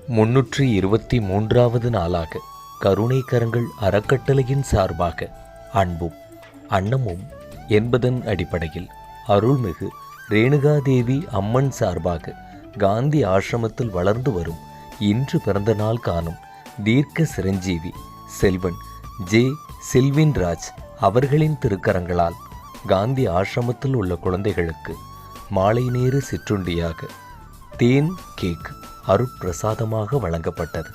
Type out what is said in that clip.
323வது நாளாக கருணை கரங்கள் அறக்கட்டளையின் சார்பாக அன்பும் அன்னமும் என்பதன் அடிப்படையில் அருள்மிகு ரேணுகாதேவி அம்மன் சார்பாக காந்தி ஆசிரமத்தில் வளர்ந்து வரும் இன்று பிறந்த நாள் காணும் தீர்க்க சிரஞ்சீவி செல்வன் ஜே செல்வின்ராஜ் அவர்களின் திருக்கரங்களால் காந்தி ஆசிரமத்தில் உள்ள குழந்தைகளுக்கு மாலை நேர சிற்றுண்டியாக தேன் கேக் அருட்பிரசாதமாக வழங்கப்பட்டது.